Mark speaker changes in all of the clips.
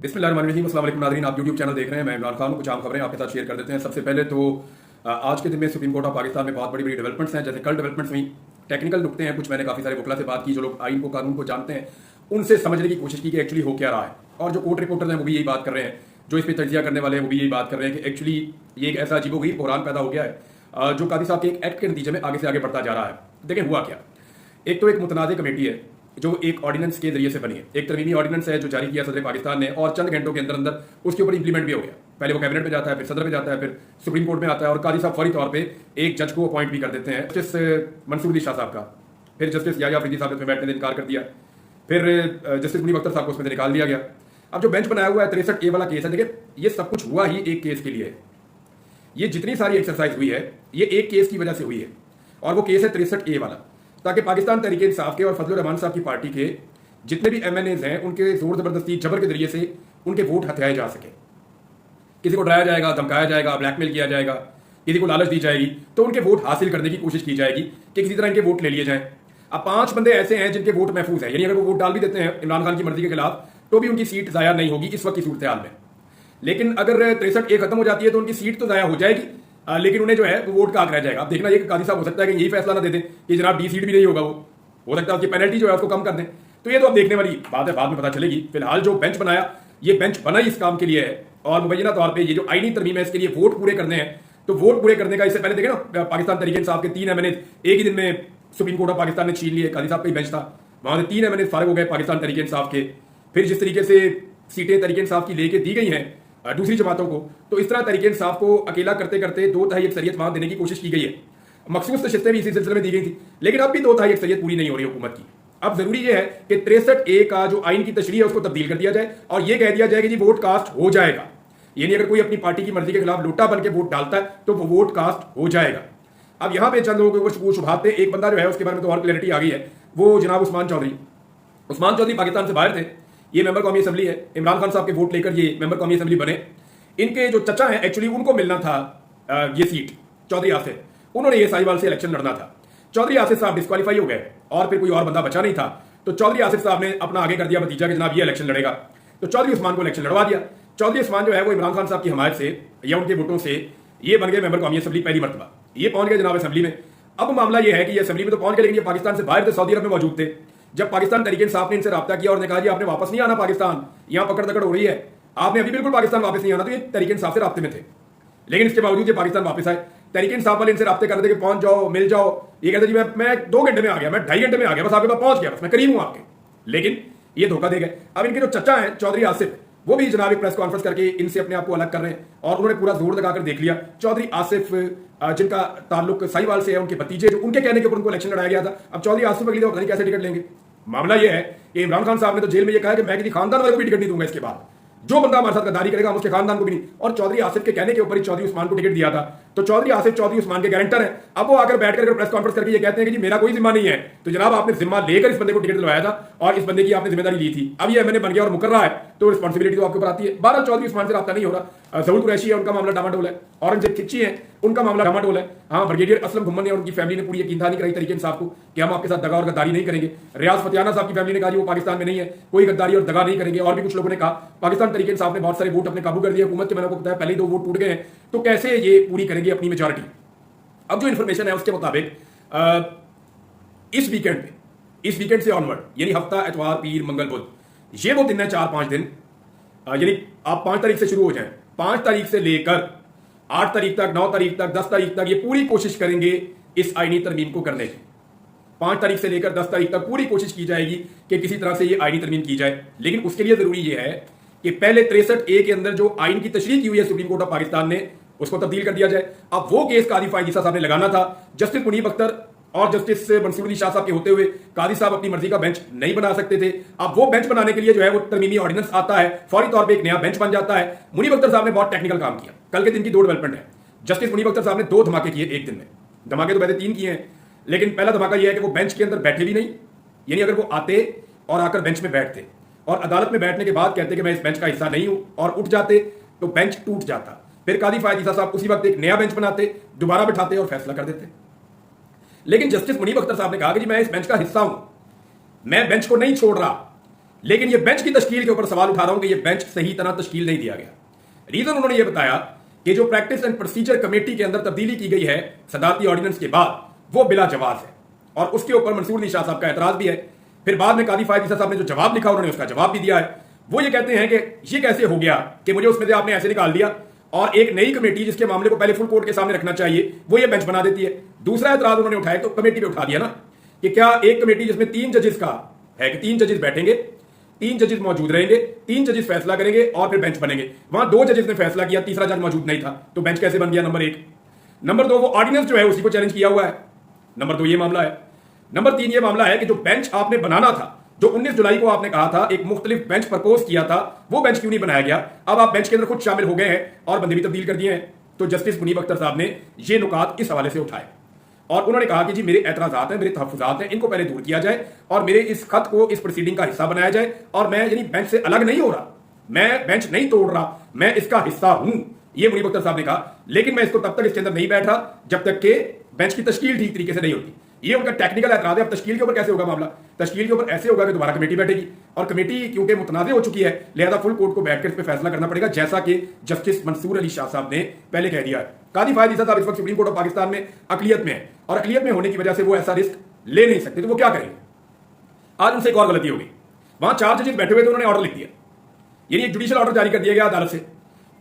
Speaker 1: बिस्मिल्लाहिर्रहमानिर्रहीम। अस्सलाम वालेकुम नाज़रीन, आप यूट्यूब चैनल देख रहे हैं। मैं इमरान खान, कुछ आम खबरें आपके साथ शेयर कर देते हैं। सबसे पहले तो आज के दिन में सुप्रीम कोर्ट ऑफ पाकिस्तान में बहुत बड़ी बड़ी डेवलपमेंट्स हैं। जैसे कल डेवलपमेंट्स हुई, टेक्निकल नुकते हैं कुछ। मैंने काफ़ी सारे वकला से बात की जो लोग आइन को, कानून को जानते हैं, उनसे समझने की कोशिश की कि एक्चुअली हो क्या रहा है। और जो कोर्ट रिपोर्टर हैं वो भी यही बात कर रहे हैं, जो इस पर तजिया करने वाले हैं वो भी यही बात कर रहे हैं कि एक्चुअली ये एक ऐसा अजीबोगरीब बहरान पैदा हो गया है जो कादी साहब के एक एक्ट के नतीजे में आगे से आगे बढ़ता जा रहा है। देखें हुआ क्या। एक तो एक मुतनाज़ कमेटी है जो एक ऑर्डिनेंस के जरिए से बनी है। एक तरमीमी ऑर्डिनेंस है जो जारी किया सदर पाकिस्तान ने, और चंद घंटों के अंदर अंदर उसके ऊपर इंप्लीमेंट भी हो गया। पहले वो कैबिनेट में जाता है, फिर सदर में जाता है, फिर सुप्रीम कोर्ट में आता है, और कादी साहब फौरी तौर पे एक जज को अपॉइंट भी कर देते हैं, जस्टिस मंसूर अली शाह साहब का। फिर जस्टिस याया अफरीदी साहब ने उसमें बैठने से इनकार कर दिया। फिर जस्टिस मुनीब अख्तर साहब को उसमें से निकाल दिया गया। अब जो बेंच बनाया हुआ है 63A वाला केस है। देखिए, ये सब कुछ हुआ ही एक केस के लिए। ये जितनी सारी एक्सरसाइज हुई है ये एक केस की वजह से हुई है, और वो केस है 63A वाला, ताकि पाकिस्तान तहरीक इंसाफ के और फजल रहमान साहब की पार्टी के जितने भी MNAs हैं उनके जोर जबरदस्ती जबर के जरिए से उनके वोट हथियाए जा सके। किसी को डराया जाएगा, धमकाया जाएगा, ब्लैकमेल किया जाएगा, किसी को लालच दी जाएगी तो उनके वोट हासिल करने की कोशिश की जाएगी कि किसी तरह इनके वोट ले लिए जाएं। अब 5 बंदे ऐसे हैं जिनके वोट महफूज है, यानी अगर वो वोट डाल भी देते हैं इमरान खान की मर्जी के खिलाफ तो भी उनकी सीट जाया नहीं होगी इस वक्त की सूरत हाल में। लेकिन अगर 63A खत्म हो जाती है तो उनकी सीट तो जाया हो जाएगी, लेकिन उन्हें जो है वो वोट का हक रह जाएगा। अब देखना ये कादी साहब हो सकता है कि यही फैसला ना दे दें कि जनाब D सीट भी नहीं होगा, वो हो सकता है उसकी पेनल्टी जो है उसको कम कर दें। तो ये तो अब देखने वाली बात है, बाद में पता चलेगी। फिलहाल जो बेंच बनाया, ये बेंच बना ही इस काम के लिए है, और मुबैना तौर पर ये जो आईनी तरमीम है इसके लिए वोट पूरे करने हैं। तो वोट पूरे करने का इससे पहले देखें ना, पाकिस्तान तहरीक इंसाफ के 3 MNAs एक ही दिन में सुप्रीम कोर्ट ऑफ पाकिस्तान ने छीन लिए। कादी साहब का ही बेंच था, वहां से 3 MNAs फारिग हो गए पाकिस्तान तहरीक इंसाफ के। फिर जिस तरीके से सीटें तहरीक इंसाफ की लेके दी गई हैं दूसरी जमातों को, तो इस तरह तहरीक इंसाफ को अकेला करते करते 2/3 अक्सरियत वहां देने की कोशिश की गई है। मखसूस नशिस्तें भी इसी सिलसिले में दी गई थी, लेकिन अब भी 2/3 अक्सरियत पूरी नहीं हो रही हुकूमत की। अब जरूरी यह है कि 63A का जो आइन की तशरीह है उसको तब्दील कर दिया जाए, और यह कह दिया जाए कि जी वोट कास्ट हो जाएगा। यानी अगर कोई अपनी पार्टी की मर्जी के खिलाफ लोटा बन के वोट डालता है तो वो वोट कास्ट हो जाएगा। अब यहां पे चंद लोगों के ऊपर शुबहात थे। एक बंदा जो है उसके बारे में तो और क्लैरिटी आ गई है, वो जनाब उस्मान चौधरी पाकिस्तान से बाहर थे। ये मेंबर कौमी असम्बली है, इमरान खान साहब के वोट लेकर ये मेंबर कौमी असम्बली बने। इनके जो चचा हैं एक्चुअली उनको मिलना था ये सीट, चौधरी आसिफ, उन्होंने ये साहिवाल से इलेक्शन लड़ना था। चौधरी आसिफ साहब डिस्क्वालीफाई हो गए, और फिर कोई और बंदा बचा नहीं था, तो चौधरी आसिफ साहब ने अपना आगे कर दिया भतीजा कि जनाब ये इलेक्शन लड़ेगा। तो चौधरी उस्मान को इलेक्शन लड़वा दिया। चौधरी उस्मान जो है वो इमरान खान साहब की हमायत से या उनके वोटों से ये बन गए मेंबर कौमी असम्बली पहली मरतबा। ये पहुंच गए जनाब असम्बली में। अब मामला ये है कि ये असम्बली में तो पहुंच गए, लेकिन ये पाकिस्तान से बाहर थे, सऊदी अरब में मौजूद थे। जब पाकिस्तान तहरीक इंसाफ ने इनसे रब्ता किया और ने कहा जी आपने वापस नहीं आना पाकिस्तान, यहां पकड़ दकड़ हो रही है, आपने अभी बिल्कुल पाकिस्तान वापस नहीं आना, तो ये तहरीक इंसाफ से राब्ते में थे। लेकिन इसके बावजूद ये पाकिस्तान वापस आए। तहरीक इंसाफ वाले इनसे राब्ते कर दे कि पहुंच जाओ, मिल जाओ। ये कहते जी मैं 2 घंटे में आ गया, मैं 2.5 घंटे में आ गया, बस आपके पास पहुंच गया, बस मैं करीब हूं आपके। लेकिन ये धोखा दे गए। अब इनके जो चचा हैं चौधरी आसिफ, वो भी जनाब एक प्रेस कॉन्फ्रेंस करके इनसे अपने आप को अलग कर रहे हैं, और उन्होंने पूरा जोर लगाकर देख लिया। चौधरी आसिफ जिनका ताल्लुक साहिवाल से है, उनके भतीजे जो उनके कहने के ऊपर उनको इलेक्शन लड़ाया गया था। अब चौधरी आसिफ अगली दफा पता नहीं कैसे टिकट लेंगे। मामला यह है कि इमरान खान साहब ने तो जेल में यह कहा कि मैं किसी खानदान वाले को भी टिकट नहीं दूंगा, इसके बाद जो बंदा हमारे साथ गद्दारी करेगा हम उसके खानदान को भी नहीं। और चौधरी आसिफ के कहने के ऊपर ही चौधरी उस्मान को टिकट दिया था। तो चौधरी आसिफ चौधरी उस्मान के गारंटर हैं। अब वो आकर बैठकर प्रेस कॉन्फ्रेंस करके ये कहते हैं कि जी मेरा कोई जिम्मा नहीं है। तो जनाब आपने जिम्मा लेकर इस बंदे को टिकट दिलवाया था, और इस बंदे की आपने जिम्मेदारी ली थी। अब ये MNA बन गया और मुकर रहा है, तो रिस्पॉन्सिबिलिटी तो आपके ऊपर आती है। 12 चौधरी उस्मान से रब्ता नहीं हो रहा। जहूर कुरैशी है, उनका मामला डामाडोल है। औरंगजेब खिच्ची है, उनका मामला डामाडोल है। हाँ, ब्रिगेडियर असलम घुम्मन ने और उनकी फैमिली ने पूरी यकीनदहानी कराई तहरीक इंसाफ को कि हम आपके साथ दगा और गद्दारी नहीं करेंगे। रियाज फतियाना साहब की फैमिली ने कहा जी वो पाकिस्तान में नहीं है, कोई गद्दारी और दगा नहीं करेंगे। और भी कुछ लोगों ने कहा। पाकिस्तान तहरीक इंसाफ ने बहुत सारे वोट अपने काबू कर दिए हुकूमत के। मैंने आपको बताया पहले 2 वोट टूट गए हैं, तो कैसे ये पूरी करेंगे अपनी मेजॉरिटी। अब जो इन्फॉर्मेशन है उसके मुताबिक इस वीकेंड से ऑनवर्ड, यानी हफ्ता, एतवार, पीर, मंगल, बुध, ये वो दिन है 4-5 दिन, यानी आप 5 तारीख से शुरू हो जाएं, 5 तारीख से लेकर 8 तारीख तक, 9 तारीख तक, 10 तारीख तक ये पूरी कोशिश करेंगे इस आईनी तरमीम को करने की। 5 तारीख से लेकर 10 तारीख तक पूरी कोशिश की जाएगी कि किसी तरह से ये आईनी तरमीम की जाए। लेकिन उसके लिए जरूरी यह है कि पहले 63A के अंदर जो आइन की तशरीह की हुई है सुप्रीम कोर्ट ऑफ पाकिस्तान ने, उसको तब्दील कर दिया जाए। अब वो केस कादी फायजीसा साहब ने लगाना था। जस्टिस मुनीब अख्तर और जस्टिस मंसूर अली शाह साहब के होते हुए कादी साहब अपनी मर्जी का बेंच नहीं बना सकते थे। अब वो बेंच बनाने के लिए जो है वो तरमीमी ऑर्डिनेंस आता है, फौरी तौर पे एक नया बेंच बन जाता है। मुनीब अख्तर साहब ने बहुत टेक्निकल काम किया। कल के दिन की 2 डेवलपमेंट है। जस्टिस मुनीब अख्तर साहब ने 2 धमाके किए एक दिन में। धमाके तो वैसे 3 किए हैं, लेकिन पहला धमाका यह है कि वो बेंच के अंदर बैठे भी नहीं, यानी अगर वो आते और आकर बेंच में बैठते और अदालत में बैठने के बाद कहते कि मैं इस बेंच का हिस्सा नहीं हूं, और उठ जाते, तो बेंच टूट जाता। फिर कादी फायजीसा साहब उसी वक्त एक नया बेंच बनाते, दोबारा बैठाते और फैसला कर देते। लेकिन जस्टिस मुनीब अख्तर साहब ने कहा कि जी मैं इस बेंच का हिस्सा हूं, मैं बेंच को नहीं छोड़ रहा, लेकिन ये बेंच की तश्कील के ऊपर सवाल उठा रहा हूं कि ये बेंच सही तरह तश्कील नहीं दिया गया। रीजन उन्होंने ये बताया कि जो प्रैक्टिस एंड प्रोसीजर कमेटी के अंदर तब्दीली की गई है सदारती ऑर्डिनेंस के बाद, वो बिला जवाब है और उसके ऊपर मंसूर अली शाह साहब का एतराज भी है। फिर बाद में कादी फायद ईसा साहब ने जो जवाब लिखा उन्होंने उसका जवाब भी दिया है। वो ये कहते हैं कि ये कैसे हो गया कि मुझे उसमें से आपने ऐसे निकाल दिया और एक नई कमेटी जिसके मामले को पहले फुल कोर्ट के सामने रखना चाहिए वो ये बेंच बना देती है। दूसरा एतराज उन्होंने उठाया तो कमेटी पे उठा दिया ना कि क्या एक कमेटी जिसमें 3 जजेस का है कि 3 जजेस बैठेंगे, 3 जजेस मौजूद रहेंगे, 3 जजेस फैसला करेंगे और फिर बेंच बनेंगे। वहां 2 जजेस ने फैसला किया, तीसरा जज मौजूद नहीं था, तो बेंच कैसे बन गया? नंबर 1। नंबर 2, वो ऑर्डिनेंस जो है उसी को चैलेंज किया हुआ है। नंबर 2 ये मामला है। नंबर 3 ये मामला है कि जो बेंच आपने बनाना था, जो 19 जुलाई को आपने कहा था एक मुख्तलिफ बेंच प्रपोज किया था, वो बेंच क्यों नहीं बनाया गया? अब आप बेंच के अंदर खुद शामिल हो गए हैं और बंदे भी तब्दील कर दिए हैं। तो जस्टिस मुनीब अख्तर साहब ने ये नुकात इस हवाले से उठाए और उन्होंने कहा कि जी मेरे एतराजात हैं, मेरे तहफ्फुजात हैं, इनको पहले दूर किया जाए और मेरे इस खत को इस प्रोसीडिंग का हिस्सा बनाया जाए। और मैं यानी बेंच से अलग नहीं हो रहा, मैं बेंच नहीं तोड़ रहा, मैं इसका हिस्सा हूं, ये मुनीब अख्तर साहब ने कहा। लेकिन मैं इसको तब तक इसके अंदर नहीं बैठ रहा जब तक कि बेंच की तश्कील ठीक तरीके से नहीं होती। ये उनका टेक्निकल एतराज है। अब तश्कील के ऊपर कैसे होगा मामला? तश्कील के ऊपर ऐसे होगा कि दोबारा कमेटी बैठेगी और कमेटी क्योंकि मुतनाज़ हो चुकी है, लिहाजा फुल कोर्ट को बैठकर इस पर फैसला करना पड़ेगा, जैसा कि जस्टिस मंसूर अली शाह साहब ने पहले कह दिया है। कादी फायद ईसा साहब इस वक्त सुप्रीम कोर्ट ऑफ पाकिस्तान में अकलियत में है और अकलियत में होने की वजह से वो ऐसा रिस्क ले नहीं सकते, तो वो क्या करेंगे? आज उनसे एक और गलती होगी। वहां 4 जजेस बैठे हुए थे, उन्होंने ऑर्डर लिख दिया, यानी एक जुडिशियल ऑर्डर जारी कर दिया गया अदालत से।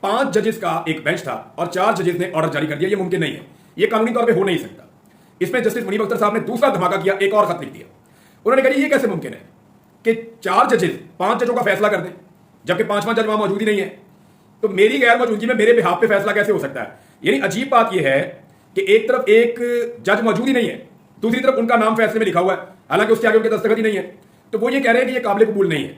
Speaker 1: 5 जजेस का एक बेंच था और 4 जजेस ने ऑर्डर जारी कर दिया। ये मुमकिन नहीं है, ये कानूनी तौर पर हो नहीं सकता। इसमें जस्टिस मुनीब अख्तर साहब ने दूसरा धमाका किया, एक और खत लिख दिया। उन्होंने कहा ये कैसे मुमकिन है कि 4 जजेस 5 जजों का फैसला कर दें जबकि 5वां जज वहां मौजूद ही नहीं है? तो मेरी गैर मौजूदगी में मेरे बिहाफ पे फैसला कैसे हो सकता है? यानी अजीब बात यह है कि एक तरफ एक जज मौजूद ही नहीं है, दूसरी तरफ उनका नाम फैसले में लिखा हुआ है, हालांकि उसके आगे उनके दस्तखत ही नहीं है। तो वो ये कह रहे हैं कि ये काबिल कबूल नहीं है।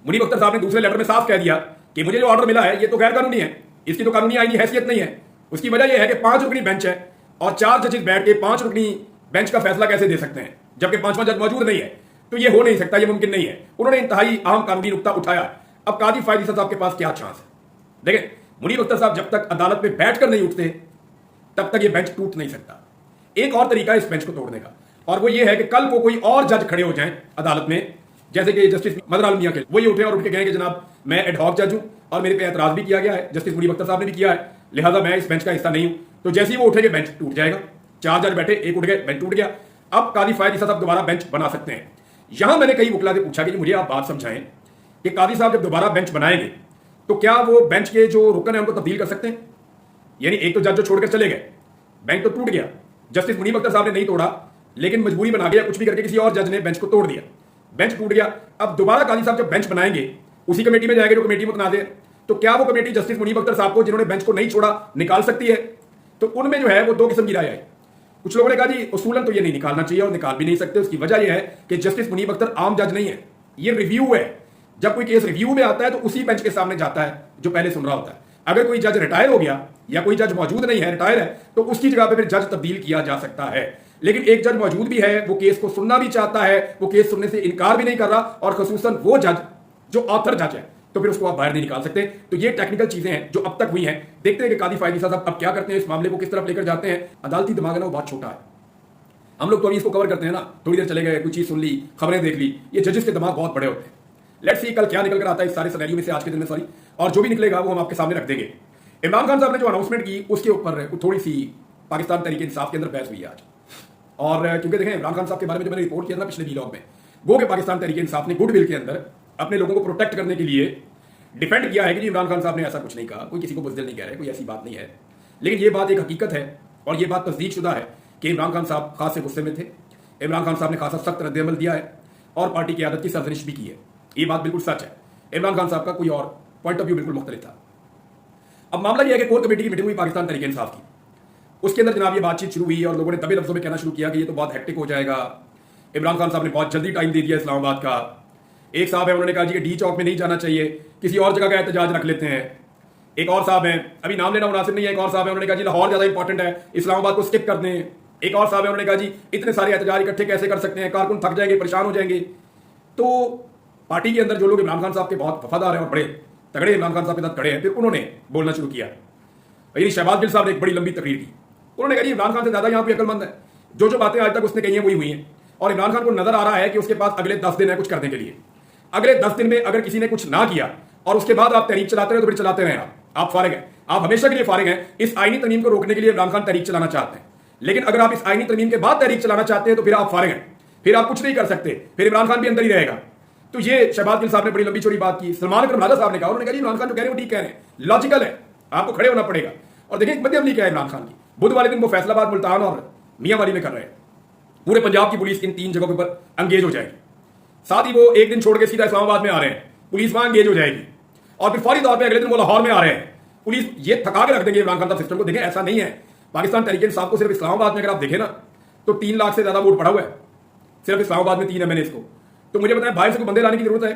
Speaker 1: मुनीब अख्तर साहब ने दूसरे लेटर में साफ कह दिया कि मुझे जो ऑर्डर मिला है ये तो गैर कानूनी है, इसकी तो कानूनी आईनी हैसियत नहीं है। उसकी वजह यह है कि 5 रुकनी बेंच है और 4 जजेस बैठ के 5 रुकनी बेंच का फैसला कैसे दे सकते हैं जबकि 5वां जज मौजूद नहीं है? तो ये हो नहीं सकता, ये मुमकिन नहीं है। उन्होंने इंतहाई अहम कानूनी नुक्ता उठाया। अब कादी फायद ईसा साहब के पास क्या चांस है? देखें, मुनीब अख्तर साहब जब तक अदालत में बैठकर नहीं उठते तब तक ये बेंच टूट नहीं सकता। एक और तरीका है इस बेंच को तोड़ने का, और वो ये है कि कल को कोई और जज खड़े हो जाएं अदालत में, जैसे कि जस्टिस मदन आलम मियां के, वो ये उठे और उठ के कहें कि जनाब मैं एडहॉक जज हूं और मेरे पे एतराज भी किया गया है, जस्टिस मुनीब अख्तर साहब ने भी किया है, लिहाजा मैं इस बेंच का हिस्सा नहीं हूं। तो जैसे ही वो उठेंगे बेंच टूट जाएगा। 4 जज बैठे, एक उठ गए, बेंच टूट गया। अब कादी फायद ईसा साहब दोबारा बेंच बना सकते हैं। यहां मैंने कई वकला से पूछा कि मुझे आप बात समझाएं कि कादी साहब जब दोबारा बेंच बनाएंगे तो क्या वो बेंच के जो रुकन है उनको तब्दील कर सकते हैं? यानी एक तो जज जो छोड़कर चले गए, बेंच तो टूट गया, जस्टिस मुनीब अख्तर साहब ने नहीं तोड़ा, लेकिन मजबूरी बना गया, कुछ भी करके किसी और जज ने बेंच को तोड़ दिया, बेंच टूट गया। अब दोबारा कादी साहब जब बेंच बनाएंगे उसी कमेटी में जाएंगे जो कमेटी मुतनाज़ है, तो क्या वो कमेटी जस्टिस मुनीब अख्तर साहब को जिन्होंने बेंच को नहीं छोड़ा निकाल सकती है? तो उनमें जो है वो 2 किस्म की राय आई। कुछ लोगों ने कहा जी उसूलन तो ये नहीं निकालना चाहिए और निकाल भी नहीं सकते। उसकी वजह यह है कि जस्टिस मुनीब अख्तर आम जज नहीं है, ये रिव्यू है। जब कोई केस रिव्यू में आता है तो उसी बेंच के सामने जाता है जो पहले सुन रहा होता है। अगर कोई जज रिटायर हो गया या कोई जज मौजूद नहीं है, रिटायर है, तो उसकी जगह पे फिर जज तब्दील किया जा सकता है। लेकिन एक जज मौजूद भी है, वो केस को सुनना भी चाहता है, वो केस सुनने से इनकार भी नहीं कर रहा, और खसूसन वो जज जो ऑथर जज है, तो फिर उसको आप बाहर नहीं निकाल सकते। तो ये टेक्निकल चीजें हैं जो अब तक हुई हैं। देखते हैं कि कादी फायद ईसा साहब अब क्या करते हैं, इस मामले को किस तरफ लेकर जाते हैं। अदालती दिमाग है ना वो बहुत छोटा है। हम लोग तो अभी इसको कवर करते हैं ना, थोड़ी देर चले गए, कुछ चीज सुन ली, खबरें देख ली। ये जजेस के दिमाग बहुत बड़े होते हैं। लेट्स सी कल क्या निकल कर आता है इस सारे सिनेरियो में से, आज के दिन में, सॉरी, और जो भी निकलेगा वो हम आपके सामने रख देंगे। इमरान खान साहब ने जो अनाउंसमेंट की उसके ऊपर थोड़ी सी पाकिस्तान तहरीक इंसाफ के अंदर बहस हुई है आज। और क्योंकि देखें इमरान खान साहब के बारे में जो मैंने रिपोर्ट किया था पिछले व्लॉग में, वो कि पाकिस्तान तहरीक इंसाफ ने गुडविल के अंदर अपने लोगों को प्रोटेक्ट करने के लिए डिफेंड किया है कि जी इमरान खान साहब ने ऐसा कुछ नहीं कहा, कोई किसी को बुज़दिल नहीं कह रहे, कोई ऐसी बात नहीं है। लेकिन ये बात एक हकीकत है और ये बात तस्दीक शुदा है कि इमरान खान साहब खासे गुस्से में थे। इमरान खान साहब ने खासा सख्त रद्द-ए-अमल दिया है और पार्टी की आदत की सरजनिश भी की है। ये बात बिल्कुल सच है। इमरान खान साहब का कोई और पॉइंट ऑफ व्यू बिल्कुल मुख्तलिफ था। अब मामला यह है कि कोर कमेटी की मीटिंग हुई पाकिस्तान तहरीक इंसाफ की, उसके अंदर जनाब ये बातचीत शुरू हुई और लोगों ने दबे लफ्जों में कहना शुरू किया कि ये तो बहुत हेक्टिक हो जाएगा, इमरान खान साहब ने बहुत जल्दी टाइम दे दिया इस्लामाबाद का। एक साहब है उन्होंने कहा जी कि डी चौक में नहीं जाना चाहिए, किसी और जगह का एहतजाज रख लेते हैं। एक और साहब हैं, अभी नाम लेना मुनासिब नहीं है, एक और साहब है उन्होंने कहा जी लाहौर ज्यादा इंपॉर्टेंट है, इस्लामाबाद को स्किप कर दें। एक और साहब है उन्होंने कहा जी इतने सारे एहतजाज इकट्ठे कैसे कर सकते हैं, कारकुन थक जाएंगे, परेशान हो जाएंगे। तो पार्टी के अंदर जो लोग इमरान खान साहब के बहुत वफादार हैं और बड़े तगड़े इमरान खान साहब के साथ खड़े हैं, फिर उन्होंने बोलना शुरू किया। यानी शहबाज गिल साहब ने एक बड़ी लंबी तकरीर की। उन्होंने कहा जी इमरान खान से ज्यादा यहाँ पे अकलमंद है, जो जो बातें आज तक उसने कही हैं वही हुई हैं, और इमरान खान को नजर आ रहा है कि उसके पास अगले 10 दिन है कुछ करने के लिए। अगले 10 दिन में अगर किसी ने कुछ ना किया और उसके बाद आप तहरीक चलाते रहे तो फिर चलाते रहें। आप फारिग हैं, आप हमेशा के लिए फारिग हैं। इस आईनी तरमीम को रोकने के लिए इमरान खान तहरीक चलाना चाहते हैं, लेकिन अगर आप इस आईनी तरमीम के बाद तहरीक चलाना चाहते हैं तो फिर आप फारिग हैं, फिर आप कुछ नहीं कर सकते, फिर इमरान खान भी अंदर ही रहेगा। तो ये शहबाज गिल साहब ने बड़ी लंबी चौड़ी बात की। सलमान अकरम राजा साहब ने कहा, उन्होंने कहा इमरान खान जो कह रहे हैं वो ठीक कह रहे हैं, लॉजिकल है, आपको खड़े होना पड़ेगा। और देखिए मध्यम लीग क्या है इमरान खान की, बुध वाले दिन वो फैसलाबाद, मुल्तान और मियांवाली में कर रहे हैं। पूरे पंजाब की पुलिस इन 3 जगहों के ऊपर एंगेज हो जाएगी। साथ ही वो एक दिन छोड़ के सीधा इस्लामाबाद में आ रहे हैं, पुलिस वहां एंगेज हो जाएगी। और फिर फौरी तौर पर अगले दिन वो लाहौर में आ रहे हैं, पुलिस ये थका के रख देंगे इमरान खान साहब सिस्टम को। देखें ऐसा नहीं है, पाकिस्तान तहरीक इंसाफ को सिर्फ इस्लामाबाद में अगर आप देखें ना तो 3 लाख से ज्यादा वोट पड़ा हुआ है सिर्फ इस्लामाबाद में 3 एमएनए को। तो मुझे बताएं बाहर से कोई बंदे लाने की जरूरत है?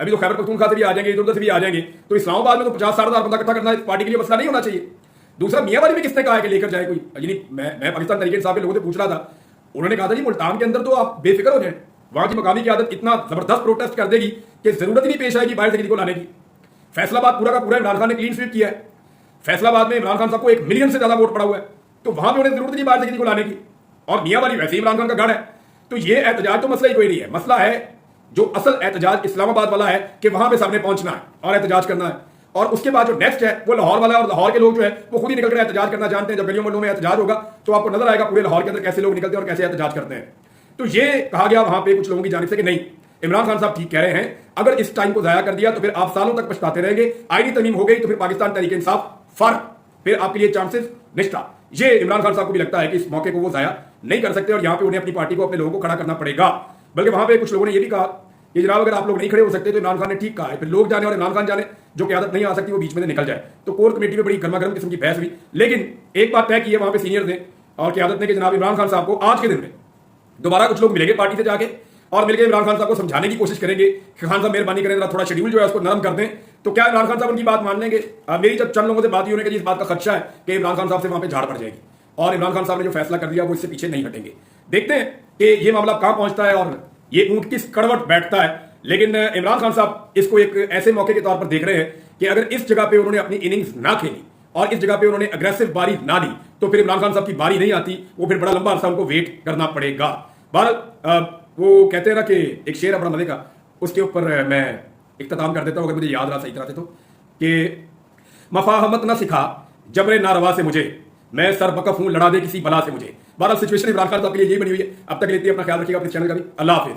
Speaker 1: अभी तो खैबर पख्तूनख्वा से भी आ जाएंगे, इधर उधर से भी आ जाएंगे, तो इस्लामाबाद में तो 50-60 हजार बंदा इकट्ठा करना इस पार्टी के लिए मसला नहीं होना चाहिए। दूसरा, मियांवाली में किसने कहा है कि लेकर जाए कोई? यानी मैं पाकिस्तान तहरीक इंसाफ के लोगों से पूछ रहा था, उन्होंने कहा था जी मुल्तान के अंदर तो आप बेफिक्र हो जाए, वहां की मकामी की आदत इतना जबरदस्त प्रोटेस्ट कर देगी कि जरूरत ही नहीं पेश आएगी बाहर से किसी को लाने की। फैसलाबाद पूरा का पूरा इमरान खान ने क्लीन स्वीप किया है। फैसलाबाद में इमरान खान साहब को 1 मिलियन से ज्यादा वोट पड़ा हुआ है, तो वहां पे उन्हें जरूरत नहीं बाहर से किसी को लाने की। और मियांवाली वैसे ही इमरान खान का गढ़ है, तो ये एहतजाज तो मसला ही कोई नहीं है। मसला है जो असल एहतजाज इस्लामाबाद वाला है कि वहां पे सबने पहुंचना है और एहतजाज करना है। और उसके बाद जो नेक्स्ट है वो लाहौर वाला है, और लाहौर के लोग जो है वो खुद ही निकल कर एहतजाज करना जानते हैं। जब गलियों मोहल्लों में एहतजाज होगा तो आपको नजर आएगा पूरे लाहौर के अंदर कैसे लोग निकलते हैं और कैसे एहतजाज करते हैं। तो ये कहा गया वहां पे कुछ लोगों की जानिब से कि नहीं, इमरान खान साहब ठीक कह रहे हैं, अगर इस टाइम को जाया कर दिया तो फिर आप सालों तक पछताते रहेंगे। आईनी तरमीम हो गई तो फिर पाकिस्तान तहरीक इंसाफ फर्क, फिर आपके लिए चांसेस निष्ठा। ये इमरान खान साहब को भी लगता है कि इस मौके को वो जाया नहीं कर सकते और यहां पे उन्हें अपनी पार्टी को, अपने लोगों को खड़ा करना पड़ेगा। बल्कि वहां पे कुछ लोगों ने यह भी कहा कि जनाब अगर आप लोग नहीं खड़े हो सकते तो इमरान खान ने ठीक कहा है, फिर लोग जाने और इमरान खान जाने, जो क़यादत नहीं आ सकती वो बीच में से निकल जाए। तो कोर कमेटी में बड़ी गर्मा गर्म किस्म की बहस हुई, लेकिन एक बात तय की है वहां पे सीनियर ने और क़यादत ने कि जनाब इमरान खान साहब को आज के दिन में दोबारा कुछ लोग मिलेंगे पार्टी से जाके और मिलकर इमरान खान साहब को समझाने की कोशिश करेंगे कि खान साहब मेहरबानी करें थोड़ा शेड्यूल जो है उसको नरम कर दें। तो क्या इमरान खान साहब उनकी बात मान लेंगे? मेरी जब चंद लोगों से बात हुई उन्होंने इस बात का खदशा है कि इमरान खान साहब से वहां पे झाड़ पड़ जाएगी और इमरान खान साहब ने जो फैसला कर दिया वो इससे पीछे नहीं हटेंगे। देखते हैं कि ये मामला कहां पहुंचता है और ये ऊंट किस कड़वट बैठता है। लेकिन इमरान खान साहब इसको एक ऐसे मौके के तौर पर देख रहे हैं कि अगर इस जगह पे उन्होंने अपनी इनिंग्स ना खेली और इस जगह पे उन्होंने अग्रेसिव बारी ना ली तो फिर इमरान खान साहब की बारी नहीं आती, वो फिर बड़ा लंबा अरसा उनको वेट करना पड़ेगा। बहरहाल वो कहते हैं ना कि एक शेर है बड़ा मजे का, उसके ऊपर मैं इख्तिताम कर देता हूं अगर मुझे याद रहा सही तरह से, तो कि मफाहमत ना सिखा जबरे नारवा से मुझे, मैं सर बकफ हूं लड़ा दे किसी बला से मुझे। बहरहाल सिचुएशन इमरान खान साहब के लिए यही बनी हुई है। अब तक लेती है, अपना ख्याल रखिएगा, अपने चैनल का भी। अल्लाह हाफिज।